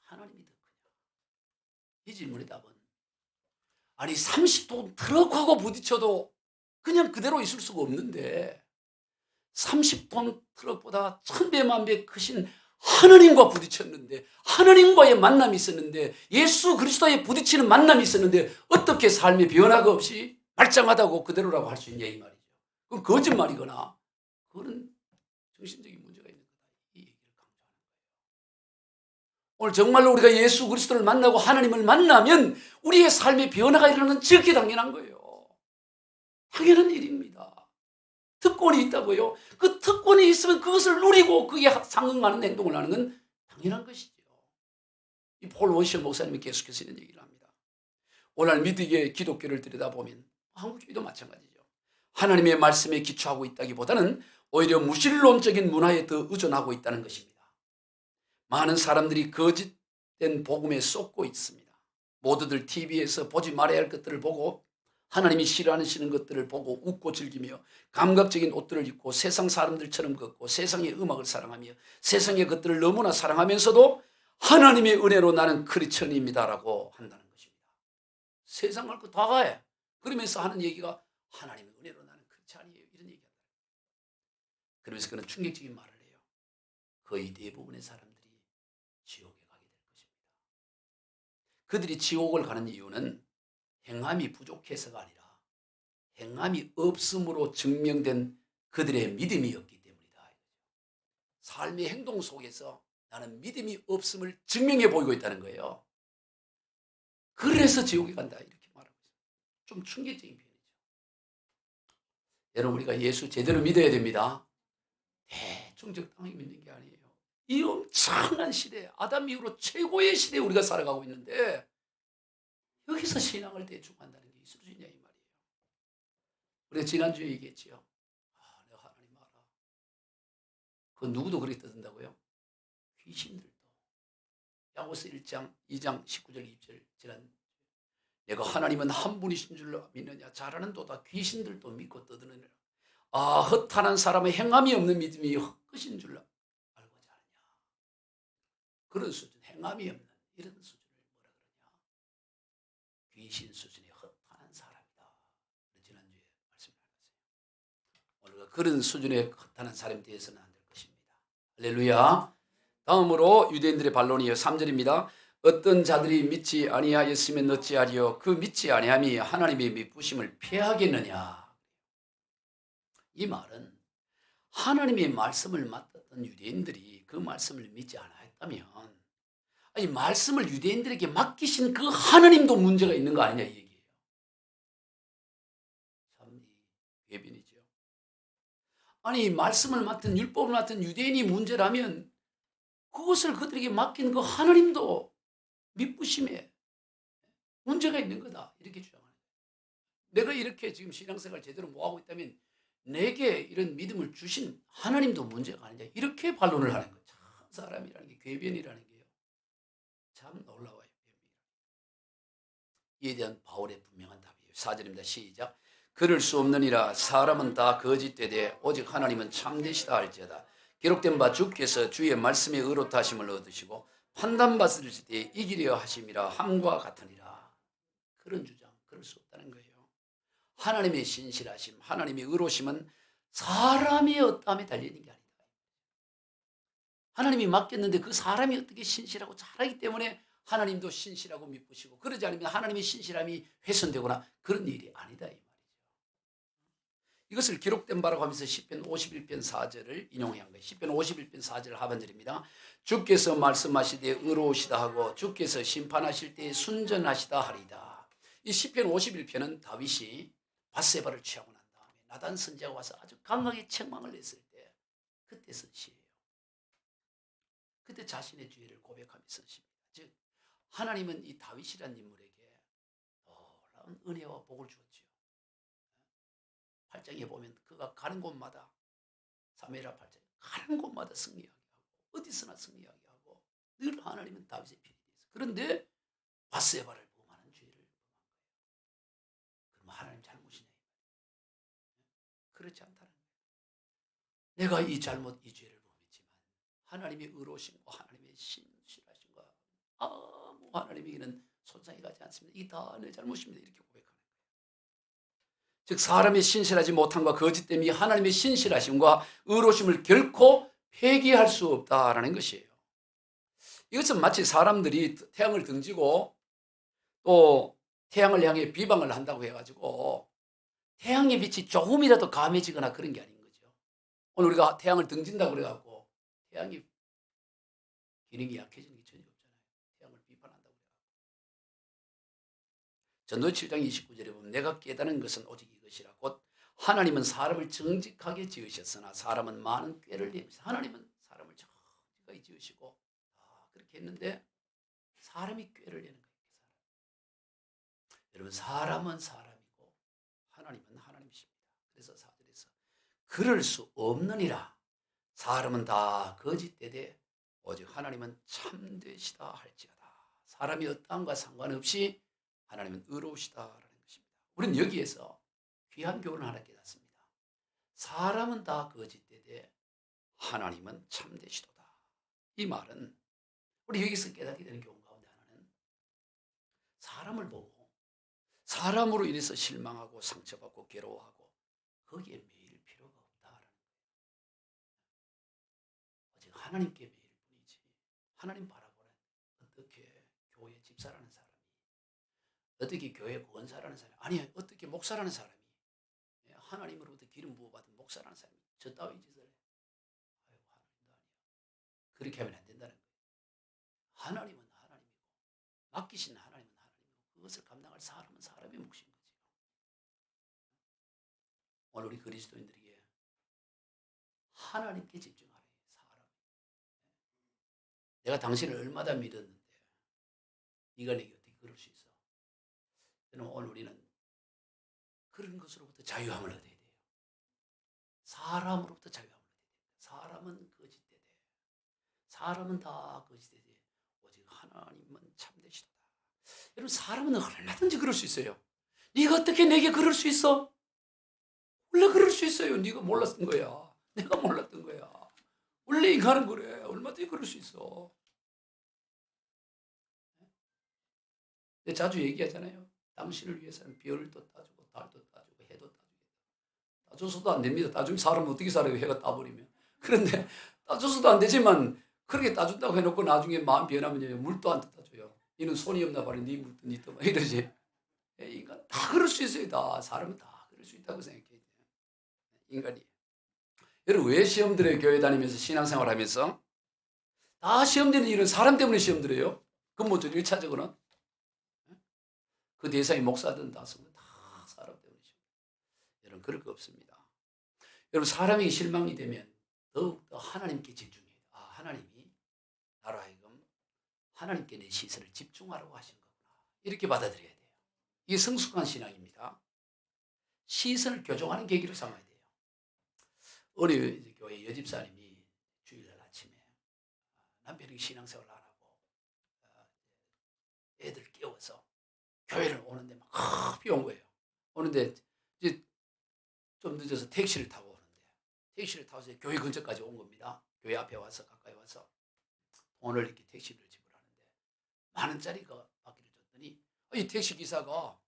Speaker 1: 하나님이 더 크냐? 이 질문의 답은 아니 30톤 트럭하고 부딪혀도 그냥 그대로 있을 수가 없는데 30톤 트럭보다 1000배 크신 하나님과 부딪혔는데 하나님과의 만남이 있었는데 예수 그리스도에 부딪히는 만남이 있었는데 어떻게 삶의 변화가 없이 말짱하다고 그대로라고 할 수 있냐 이 말이죠. 그건 거짓말이거나 그거는 정신적인 문제가 있는 거다. 이 얘기를 강조하는 거예요. 오늘 정말로 우리가 예수 그리스도를 만나고 하나님을 만나면 우리의 삶의 변화가 일어나는 지극히 당연한 거예요. 당연한 일입니다. 특권이 있다고요. 그 특권이 있으면 그것을 누리고 그게 상응하는 행동을 하는 건 당연한 것이죠. 이 폴 원시어 목사님이 계속해서 이런 얘기를 합니다. 오늘 미드의 기독교를 들여다보면 한국교회도 마찬가지죠. 하나님의 말씀에 기초하고 있다기보다는 오히려 무신론적인 문화에 더 의존하고 있다는 것입니다. 많은 사람들이 거짓된 복음에 쏟고 있습니다. 모두들 TV에서 보지 말아야 할 것들을 보고 하나님이 싫어하시는 것들을 보고 웃고 즐기며 감각적인 옷들을 입고 세상 사람들처럼 걷고 세상의 음악을 사랑하며 세상의 것들을 너무나 사랑하면서도 하나님의 은혜로 나는 크리스천입니다라고 한다는 것입니다. 세상 할 거 다 가해. 그러면서 하는 얘기가 하나님의 은혜로 나는 크리스천이에요. 이런 얘기한다. 그러면서 그는 충격적인 말을 해요. 거의 대부분의 사람들이 지옥에 가게 될 것입니다. 그들이 지옥을 가는 이유는 행함이 부족해서가 아니라 행함이 없음으로 증명된 그들의 믿음이었기 때문이다. 삶의 행동 속에서 나는 믿음이 없음을 증명해 보이고 있다는 거예요. 그래서 지옥에 간다 이렇게 말하고 있어요. 좀 충격적인 표현이죠. 여러분 우리가 예수 제대로 믿어야 됩니다. 대충 적당히 믿는 게 아니에요. 이 엄청난 시대, 아담 이후로 최고의 시대에 우리가 살아가고 있는데 여기서 신앙을 대충 한다는 게 있을 수 있냐 이 말이에요. 우리가 지난주에 얘기했지요. 내가 하나님 알아. 그 누구도 그렇게 떠든다고요? 귀신들도. 야고보서 1장 2장 19절 20절 지난 내가 하나님은 한 분이신 줄로 믿느냐 잘하는도다 귀신들도 믿고 떠드느니라. 허탄한 사람의 행함이 없는 믿음이 헛것인 줄로 알고자 하느냐. 그런 수준, 행함이 없는 이런 수준. 귀신 수준의 헛탄한 사람이다. 지난주에 말씀드렸어요. 우리가 그런 수준의 헛탄한 사람에 대해서는 안 될 것입니다. 할렐루야. 다음으로 유대인들의 반론이에요. 3절입니다. 어떤 자들이 믿지 아니하였으면 어찌하리요. 그 믿지 아니함이 하나님의 미쁘심을 피하겠느냐. 이 말은 하나님의 말씀을 맡았던 유대인들이 그 말씀을 믿지 않았다면 이 말씀을 유대인들에게 맡기신 그 하나님도 문제가 있는 거 아니냐 이 얘기예요. 참 예빈이죠. 아니 말씀을 맡은 율법을 맡은 유대인이 문제라면 그것을 그들에게 맡긴 그 하나님도 미쁘심에 문제가 있는 거다 이렇게 주장하는 거예요. 내가 이렇게 지금 신앙생활 제대로 못하고 있다면 내게 이런 믿음을 주신 하나님도 문제가 아니냐 이렇게 반론을 하는 거예요. 참 사람이라는 게 궤변이라는 게요. 참 놀라워요. 이에 대한 바울의 분명한 답이에요. 4절입니다. 시작. 그럴 수 없느니라 사람은 다 거짓되되 오직 하나님은 참되시다 할지어다. 기록된 바 주께서 주의 말씀에 의롭다 하심을 얻으시고 판단받을 때 이기려 하심이라 함과 같으니라. 그런 주장 그럴 수 없다는 거예요. 하나님의 신실하심 하나님의 의로우심은 사람의 어떠함에 달려있는 게 아니다. 하나님이 맡겼는데 그 사람이 어떻게 신실하고 잘하기 때문에 하나님도 신실하고 미쁘시고 그러지 않으면 하나님의 신실함이 훼손되거나 그런 일이 아니다 이 말이죠. 이것을 기록된 바라고 하면서 시편 51편 4절을 인용한 거예요. 시편 51편 4절 하반절입니다. 주께서 말씀하시되 의로우시다 하고 주께서 심판하실 때 순전하시다 하리다. 이 시편 51편은 다윗이 밧세바를 취하고 난 다음에 나단 선지자가 와서 아주 강하게 책망을 했을 때 그때 쓴 시예요. 그때 자신의 죄를 고백하며 쓴 시입니다. 즉 하나님은 이 다윗이라는 인물에게 놀라운 은혜와 복을 주었지요. 8장에 보면 그가 가는 곳마다 사무엘하 8장 가는 곳마다 승리하게 하고 어디서나 승리하게 하고 늘 하나님은 다윗의 편이 되어서 그런데 바스에바를 범하는 죄를 범한 거예요. 그러면 하나님 잘못이냐? 그렇지 않다는 거예요. 내가 이 죄를 범했지만 하나님의 의로우심과 하나님의 신실하심과 아무 하나님에게는 손상이 가지 않습니다. 이게 다 내 잘못입니다. 이렇게 고백하는 거예요. 즉 사람의 신실하지 못함과 거짓 때문에 하나님의 신실하심과 의로우심을 결코 폐기할 수 없다라는 것이에요. 이것은 마치 사람들이 태양을 등지고 또 태양을 향해 비방을 한다고 해가지고 태양의 빛이 조금이라도 감해지거나 그런 게 아닌 거죠. 오늘 우리가 태양을 등진다고 그래갖고 태양이 기능이 약해지는 게 전혀 없잖아요. 태양을 비판한다고 그래갖고. 전도 7장 29절에 보면 내가 깨달은 것은 오직 이것이라 곧 하나님은 사람을 정직하게 지으셨으나 사람은 많은 꾀를 내면서 하나님은 사람을 정직하게 지으시고 그렇게 했는데 사람이 꾀를 내는 거예요. 여러분 사람은 사람이고 하나님은 하나님이십니다. 그래서 4절에서 그럴 수 없느니라 사람은 다 거짓되되 오직 하나님은 참되시다 할지어다. 사람이 어떠함과 상관없이 하나님은 의로우시다라는 것입니다. 우리는 여기에서 귀한 교훈을 하나 깨닫습니다. 사람은 다 거짓되되 하나님은 참되시도다. 이 말은 우리 여기서 깨닫게 되는 교훈 가운데 하나는 사람을 보고 사람으로 인해서 실망하고 상처받고 괴로워하고 거기에 매일 필요가 없다라는 거예요. 오직 하나님께 매일 뿐이지 하나님 바라보는 어떻게 교회 집사라는 사람이 어떻게 교회 권사라는 사람이 아니 어떻게 목사라는 사람이 하나님으로부터 기름 부어받은 목사라는 사람이 저 따위 짓을 해. 아이고 하나님도 아니야. 그렇게 하면 안 된다는 거예요. 하나님은 하나님이고 맡기신 하나님은 하나님이고 그것을 감당할 사람은 사람의 몫인 거죠. 오늘 우리 그리스도인들에게 하나님께 집중하래. 사람. 내가 당신을 얼마나 믿었는데 네가 내게 어떻게 그럴 수 있어? 여러분 오늘 우리는 그런 것으로부터 자유함을 얻어야 돼요. 사람으로부터 자유함을 얻어야 돼요. 사람은 거짓되되 사람은 다 거짓되되 오직 하나님은 참되시도다. 여러분 사람은 얼마든지 그럴 수 있어요. 네가 어떻게 내게 그럴 수 있어? 원래 그럴 수 있어요. 네가 몰랐던 거야. 내가 몰랐던 거야. 원래 인간은 그래. 얼마든지 그럴 수 있어. 자주 얘기하잖아요. 당신을 위해서는 별도 따주고 달도 따주고 해도 따주겠다. 따줘서도 안 됩니다. 따주면 사람은 어떻게 살아요? 해가 따버리면. 그런데 따줘서도 안 되지만 그렇게 따준다고 해놓고 나중에 마음 변하면 물도 안 따줘요. 이는 손이 없나 봐라. 네 물도 네 떠봐. 이러지. 인간 다 그럴 수 있어요. 다. 사람은 다 그럴 수 있다고 생각해야 돼요. 인간이. 여러분 왜 시험들어요? 교회 다니면서 신앙생활 하면서 다 시험되는 일은 사람 때문에 시험들어요. 근본적으로 1차적으로는 그 대상이 목사든 다스든 다 사람 때문에 시험. 여러분 그럴 거 없습니다. 여러분 사람이 실망이 되면 더욱더 하나님께 집중해야 돼요. 하나님이 나로 하여금 하나님께 내 시선을 집중하라고 하신 거구나. 이렇게 받아들여야 돼요. 이게 성숙한 신앙입니다. 시선을 교정하는 계기로 삼아야 돼요. 어느 교회 여집사님이 주일날 아침에 남편이 신앙생활을 하라고 애들 깨워서 교회를 오는데 막 급히 온 거예요. 오는데 이제 좀 늦어서 택시를 타고 오는데 택시를 타서 교회 근처까지 온 겁니다. 교회 앞에 와서 가까이 와서 돈을 이렇게 택시비를 지불하는데 10,000원짜리 그 바퀴를 줬더니 이 택시 기사가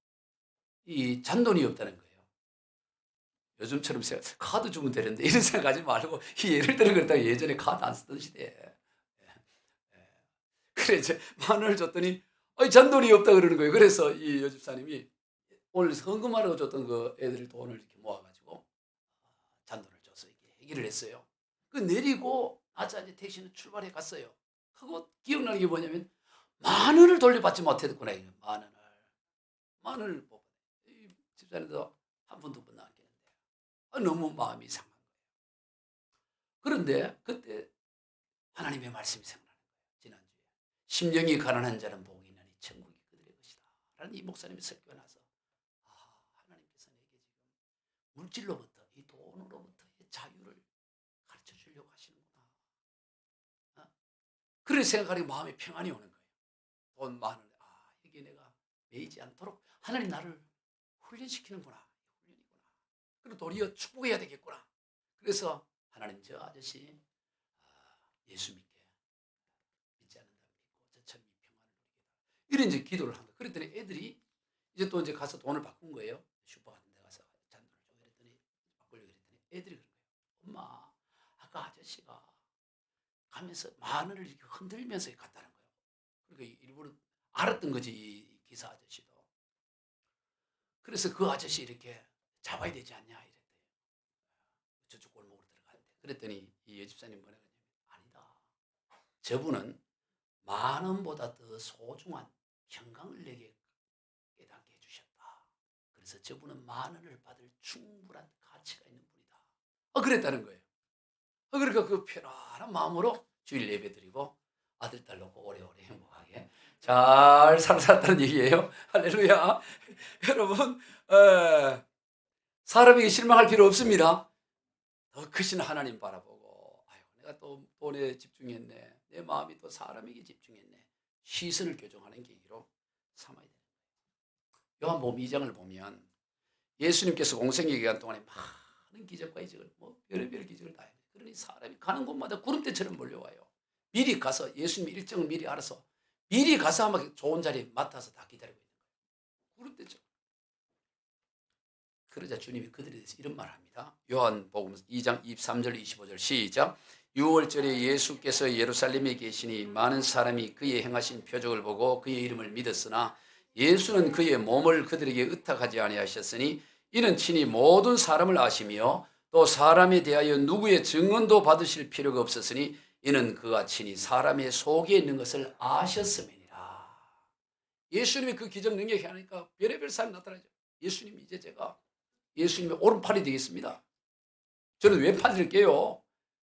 Speaker 1: 이 잔돈이 없다는 거예요. 요즘처럼 카드 주면 되는데 이런 생각하지 말고 예를 들어 그랬다가 예전에 카드 안 쓰던 시대에 그래 이제 10,000원을 줬더니 잔돈이 없다 그러는 거예요. 그래서 이 여집사님이 오늘 헌금하라고 줬던 그 애들 돈을 이렇게 모아가지고 잔돈을 줘서 이렇게 해결을 했어요. 그 내리고 낮에 택시는 출발해 갔어요. 그거 기억나는 게 뭐냐면 10,000원을 돌려받지 못했구나. 10,000원을. 10,000원을 이 집사님도 한 푼, 두 푼 남겼는데 너무 마음이 상한 거예요. 그런데 그때 하나님의 말씀이 생각나는 거예요. 지난주에 심령이 가난한 자는 복이 있나니 천국이 그들의 것이다 라는 이 목사님의 설교가 나서 하나님께서 내게 지금 물질로부터 이 돈으로부터의 자유를 가르쳐 주려고 하시는구나. 그렇게 생각하니 마음에 평안이 오는 거예요. 돈 많은데 이게 내가 매이지 않도록 하나님 나를 훈련시키는구나. 훈련이구나. 그리고 도리어 축복해야 되겠구나. 그래서 하나님 저 아저씨 예수 믿게 믿지 않는다 믿고 저처럼 이 평안을 누리게 이런 이제 기도를 한 거예요. 그랬더니 애들이 이제 가서 돈을 바꾼 거예요. 슈퍼 같은 데 가서 잔돈을 줘 그랬더니 바꾸려고 그랬더니 애들이 그런 거예요. 엄마 아까 아저씨가 가면서 만 원을 이렇게 흔들면서 갔다는 거예요. 그러니까 일부러 알았던 거지 이 기사 아저씨도. 그래서 그 아저씨 이렇게 잡아야 되지 않냐 이랬대요. 저쪽 골목으로 들어가는데 그랬더니 이 여집사님 뭐라 그러냐면 아니다. 저분은 만 원보다 더 소중한 평강을 내게 깨닫게 해주셨다. 그래서 저분은 만 원을 받을 충분한 가치가 있는 분이다. 그랬다는 거예요. 그러니까 그 편안한 마음으로 주일 예배 드리고 아들, 딸 놓고 오래오래 행복하게 잘 살았다는 얘기예요. 할렐루야. 여러분, 사람에게 실망할 필요 없습니다. 더 크신 하나님 바라보고, 내가 또 돈에 집중했네. 내 마음이 또 사람에게 집중했네. 시선을 교정하는 계기로 삼아야 돼요. 요한복음 2장을 보면 예수님께서 공생의 기간 동안에 많은 기적과 이적을 별의별 기적을 다 해요. 그러니 사람이 가는 곳마다 구름대처럼 몰려와요. 미리 가서 예수님 일정을 미리 알아서 미리 가서 아마 좋은 자리에 맡아서 다 기다리고 있는 거예요. 구름대처럼. 그러자 주님이 그들에 대해서 이런 말을 합니다. 요한복음 2장 23절 25절 시작. 6월절에 예수께서 예루살렘에 계시니 많은 사람이 그의 행하신 표적을 보고 그의 이름을 믿었으나 예수는 그의 몸을 그들에게 의탁하지 아니하셨으니 이는 친히 모든 사람을 아시며 또 사람에 대하여 누구의 증언도 받으실 필요가 없었으니 이는 그가 친히 사람의 속에 있는 것을 아셨음이니라. 예수님이 그 기적 능력이 하니까 별의별 사람이 나타나죠. 예수님 이제 제가 예수님의 오른팔이 되겠습니다. 저는 왼팔 드릴게요.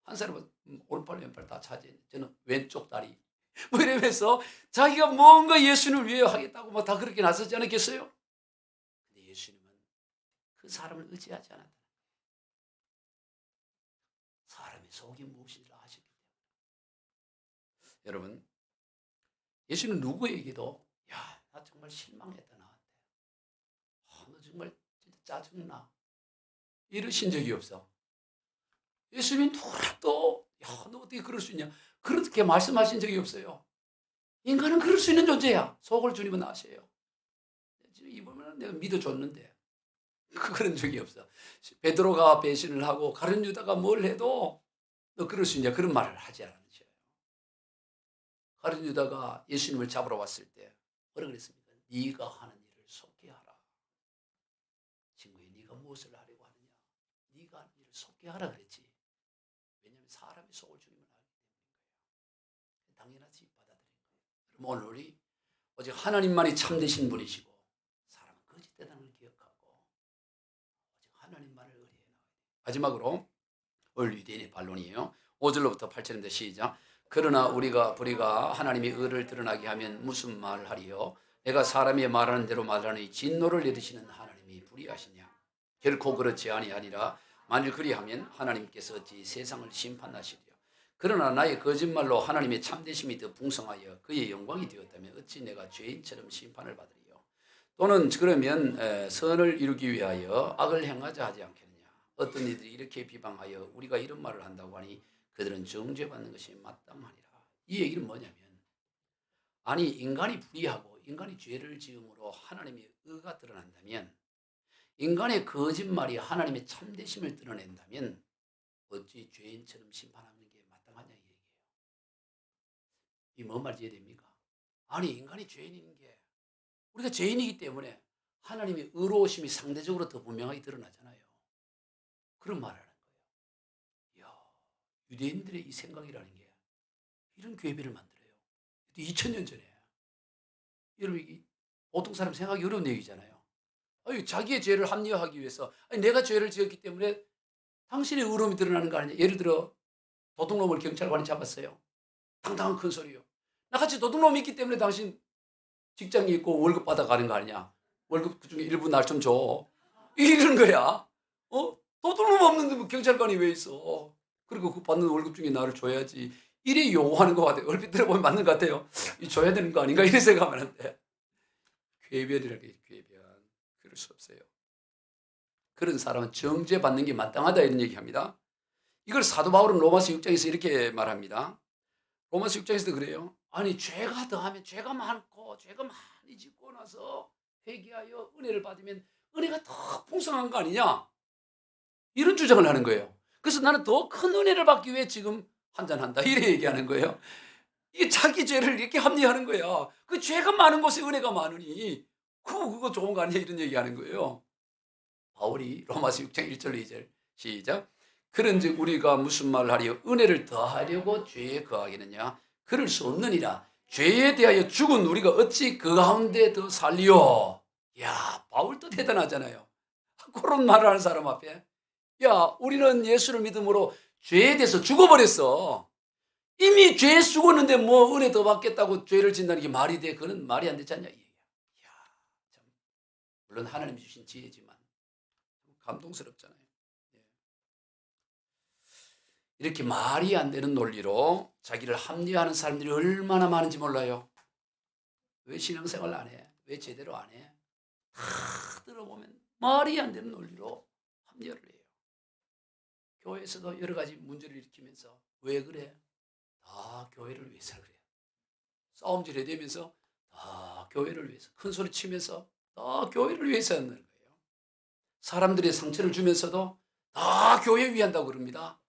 Speaker 1: 한 사람은 오른팔 왼팔 다 차지해. 저는 왼쪽 다리. 이러면서 자기가 뭔가 예수님을 위해 하겠다고 다 그렇게 나서지 않았겠어요? 근데 예수님은 그 사람을 의지하지 않았다. 사람의 속이 무엇인지 아셨기 때문에. 여러분, 예수는 누구에게도 나 정말 실망했다 나한테. 너 정말 진짜 짜증나. 이러신 적이 없어. 예수님이 누구라도 너 어떻게 그럴 수 있냐. 그렇게 말씀하신 적이 없어요. 인간은 그럴 수 있는 존재야. 속을 주님은 아셔요. 이번에는 내가 믿어줬는데 그런 적이 없어. 베드로가 배신을 하고 가룟 유다가 뭘 해도 너 그럴 수 있냐 그런 말을 하지 않으셔요. 가룟 유다가 예수님을 잡으러 왔을 때 뭐라 그랬습니까? 네가 하는 일을 속히 하라. 친구야, 네가 무엇을 하려고 하느냐? 네가 하는 일을 속히 하라 그랬지. 왜냐하면 사람의 속을 주님은 알기 때문인 거예요. 당연하지 받아들인 거예요. 그럼 오늘 우리 오직 하나님만이 참되신 분이시고 사람은 거짓되다는 걸 기억하고 오직 하나님만을 의뢰해 나가야 돼요. 마지막으로 오늘 유대인의 반론이에요. 5절로부터 8절인데 시작. 그러나 우리가 하나님의 의를 드러나게 하면 무슨 말을 하리요? 내가 사람이 말하는 대로 말하니 진노를 내리시는 하나님이 불의하시냐? 결코 그렇지 아니하니라. 만일 그리하면 하나님께서 어찌 세상을 심판하시리요? 그러나 나의 거짓말로 하나님의 참되심이 더 풍성하여 그의 영광이 되었다면 어찌 내가 죄인처럼 심판을 받으리요? 또는 그러면 선을 이루기 위하여 악을 행하자 하지 않겠느냐? 어떤 이들이 이렇게 비방하여 우리가 이런 말을 한다고 하니 그들은 정죄받는 것이 마땅하니라. 이 얘기는 뭐냐면 아니 인간이 불의하고 인간이 죄를 지음으로 하나님의 의가 드러난다면 인간의 거짓말이 하나님의 참되심을 드러낸다면 어찌 죄인처럼 심판하는 게 마땅하냐 이 얘기예요. 이 뭔 말인지 이해됩니까? 아니 인간이 죄인인 게 우리가 죄인이기 때문에 하나님의 의로우심이 상대적으로 더 분명하게 드러나잖아요. 그런 말을 하는 거예요. 이야, 유대인들의 이 생각이라는 게 이런 괴비를 만들어요. 2000년 전에. 여러분 이게 보통 사람 생각이 어려운 얘기잖아요. 자기의 죄를 합리화하기 위해서 내가 죄를 지었기 때문에 당신의 의로움이 드러나는 거 아니냐. 예를 들어 도둑놈을 경찰관이 잡았어요. 당당한 큰 소리요. 나같이 도둑놈이 있기 때문에 당신 직장이 있고 월급 받아가는 거 아니냐. 월급 그중에 일부 날 좀 줘. 이러는 거야. 도둑놈 없는데 경찰관이 왜 있어. 그리고 그 받는 월급 중에 나를 줘야지. 이래 요구하는 것 같아요. 얼핏 들어보면 맞는 것 같아요. 줘야 되는 거 아닌가 이런 생각하면 하는데. 궤변이라는 게 궤변. 그럴 수 없어요. 그런 사람은 정죄받는 게 마땅하다 이런 얘기합니다. 이걸 사도 바울은 로마서 6장에서 이렇게 말합니다. 로마서 6장에서도 그래요. 아니 죄가 더하면 죄가 많고 죄가 많이 짓고 나서 회개하여 은혜를 받으면 은혜가 더 풍성한 거 아니냐. 이런 주장을 하는 거예요. 그래서 나는 더 큰 은혜를 받기 위해 지금 한잔한다 이래 얘기하는 거예요. 이게 자기 죄를 이렇게 합리화하는 거야. 그 죄가 많은 곳에 은혜가 많으니 그거 좋은 거 아니냐 이런 얘기하는 거예요. 바울이 로마서 6장 1절 2절 시작. 그런즉 우리가 무슨 말을 하리요 은혜를 더하려고 죄에 거하겠느냐 그럴 수 없느니라. 죄에 대하여 죽은 우리가 어찌 그 가운데 더 살리요. 야 바울도 대단하잖아요. 그런 말을 하는 사람 앞에 야 우리는 예수를 믿음으로 죄에 대해서 죽어버렸어. 이미 죄에 죽었는데 뭐 은혜 더 받겠다고 죄를 짓는다는 게 말이 돼. 그건 말이 안 되지 않냐 이 얘기야. 참. 물론 하나님이 주신 지혜지만 감동스럽잖아요. 이렇게 말이 안 되는 논리로 자기를 합리화하는 사람들이 얼마나 많은지 몰라요. 왜 신앙생활 안 해? 왜 제대로 안 해? 다 들어보면 말이 안 되는 논리로 합리화를 해요. 교회에서도 여러 가지 문제를 일으키면서 왜 그래? 다 교회를 위해서 그래요. 싸움질 해대면서 다 교회를 위해서 큰 소리 치면서 다 교회를 위해서 하는 거예요. 사람들의 상처를 주면서도 다 교회 위한다고 그럽니다.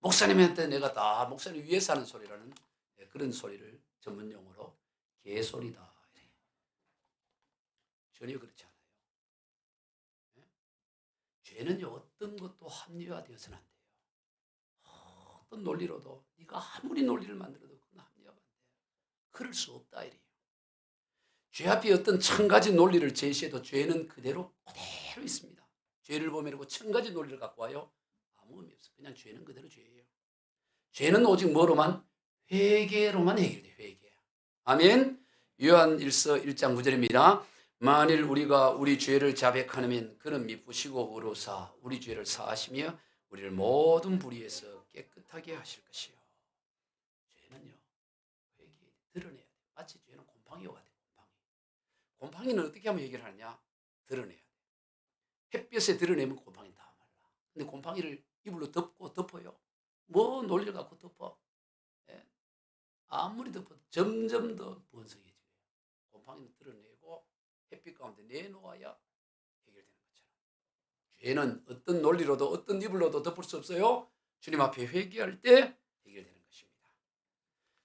Speaker 1: 목사님한테 내가 다 목사님 위해서 하는 소리라는 그런 소리를 전문용어로 개소리다. 전혀 그렇지 않아요. 죄는요 어떤 것도 합리화되어서는 안 돼요. 어떤 논리로도 네가 아무리 논리를 만들어도 그건 합리화가 안 돼요. 그럴 수 없다 이래요. 죄 앞에 어떤 천 가지 논리를 제시해도 죄는 그대로 있습니다. 죄를 보면 천 가지 논리를 갖고 와요. 아무 의미 없어요. 그냥 죄는 그대로 죄예요. 죄는 오직 뭐로만? 회개로만 해결돼요. 회개. 아멘. 요한 1서 1장 9절입니다. 만일 우리가 우리 죄를 자백하면 그는 미쁘시고 의로사 우리 죄를 사하시며 우리를 모든 불의에서 깨끗하게 하실 것이요. 죄는요. 회개 드러내야 돼요. 마치 죄는 곰팡이와 같아요. 곰팡이는 어떻게 하면 해결하느냐? 드러내야 돼요. 햇볕에 드러내면 곰팡이는 다 말라. 근데 곰팡이를 이불로 덮어요. 뭐 논리를 갖고 덮어. 예? 아무리 덮어도 점점 더 번성해져요. 곰팡이는 드러내고 햇빛 가운데 내놓아야 해결되는 것처럼. 죄는 어떤 논리로도 어떤 이불로도 덮을 수 없어요. 주님 앞에 회개할 때 해결되는 것입니다.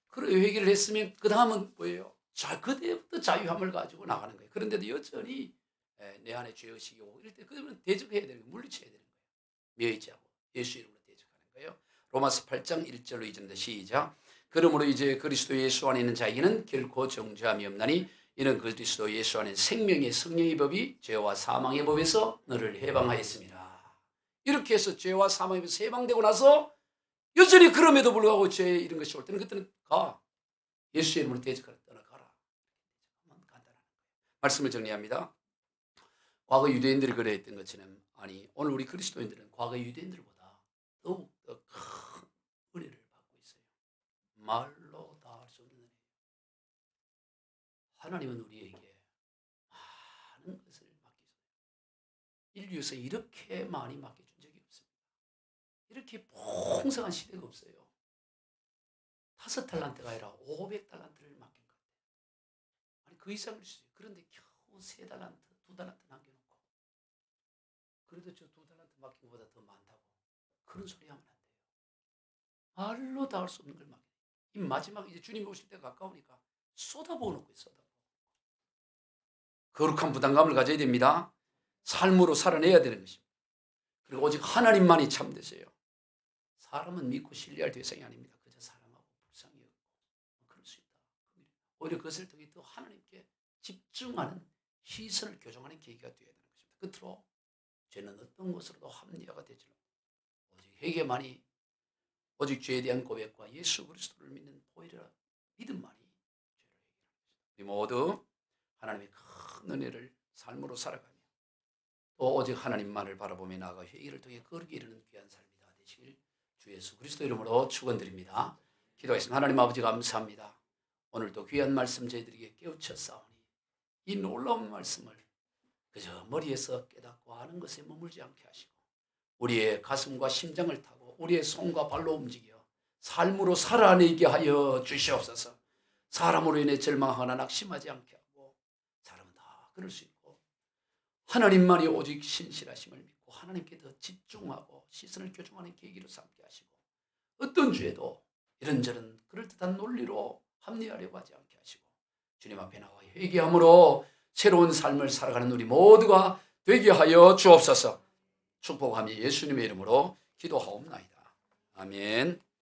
Speaker 1: 그리고 회개를 했으면 그 다음은 뭐예요? 자, 그때부터 자유함을 가지고 나가는 거예요. 그런데도 여전히 내 안에 죄의식이 오고 이럴 때 그러면 대적해야 되는 거예요. 물리쳐야 되는 거예요. 멸시하고 예수 이름으로 대적하는 거예요. 로마서 8장 1절로 2절인데 시작. 그러므로 이제 그리스도 예수 안에 있는 자에게는 결코 정죄함이 없나니 이는 그리스도 예수 안에 생명의 성령의 법이 죄와 사망의 법에서 너를 해방하였습니다. 이렇게 해서 죄와 사망의 법에서 해방되고 나서 여전히 그럼에도 불구하고 죄 이런 것이 올 때는 그때는 가. 예수 이름으로 대적하라. 떠나가라. 간단한 거예요. 말씀을 정리합니다. 과거 유대인들이 그래 했던 것처럼 아니 오늘 우리 그리스도인들은 과거 유대인들보다 더욱 더 큰 은혜를 받고 있어요. 말로 다 할 수 없는 은혜. 하나님은 우리에게 많은 것을 맡기셨어요. 인류에서 이렇게 많이 맡겨준 적이 없습니다. 이렇게 풍성한 시대가 없어요. 5달란트가 아니라 500달란트를 맡긴 것 같아요. 아니 그 이상일 수 있어요. 그런데 겨우 3달란트, 2달란트 남겨놓고 그래도 저 2달란트 맡긴 것보다 더 많다고 그런 소리 하면 안 돼요. 말로 다 할 수 없는 걸 맡겨요. 이 마지막 이제 주님 오실 때가 가까우니까 쏟아부어 놓고 있어요. 거룩한 부담감을 가져야 됩니다. 삶으로 살아내야 되는 것입니다. 그리고 오직 하나님만이 참되세요. 사람은 믿고 신뢰할 대상이 아닙니다. 그저 사랑하고 불쌍히 여기고 그럴 수 있다. 오히려 그것을 통해 또 하나님께 집중하는 시선을 교정하는 계기가 되어야 되는 것입니다. 끝으로 죄는 어떤 것으로도 합리화가 되지 않고 오직 회개만이, 오직 죄에 대한 고백과 예수 그리스도를 믿는 보혈이라 믿음만이 죄를 해결합니다. 우리 모두 하나님의 큰 은혜를 삶으로 살아가며 또 오직 하나님만을 바라보며 나아가 회개를 통해 거룩에 이르는 귀한 삶이 다 되시길 주 예수 그리스도 이름으로 축원드립니다. 기도하겠습니다. 하나님 아버지 감사합니다. 오늘도 귀한 말씀 저희들에게 깨우쳤사오니 이 놀라운 말씀을 그저 머리에서 깨닫고 아는 것에 머물지 않게 하시고 우리의 가슴과 심장을 타고 우리의 손과 발로 움직여 삶으로 살아내게 하여 주시옵소서. 사람으로 인해 절망하거나 낙심하지 않게 하고 사람은 다 그럴 수 있고 하나님만이 오직 신실하심을 믿고 하나님께 더 집중하고 시선을 교정하는 계기로 삼게 하시고 어떤 죄도 이런저런 그럴듯한 논리로 합리화하려고 하지 않게 하시고 주님 앞에 나와 회개함으로 새로운 삶을 살아가는 우리 모두가 되게 하여 주옵소서. 축복하며 예수님의 이름으로 기도하옵나이다. 아멘.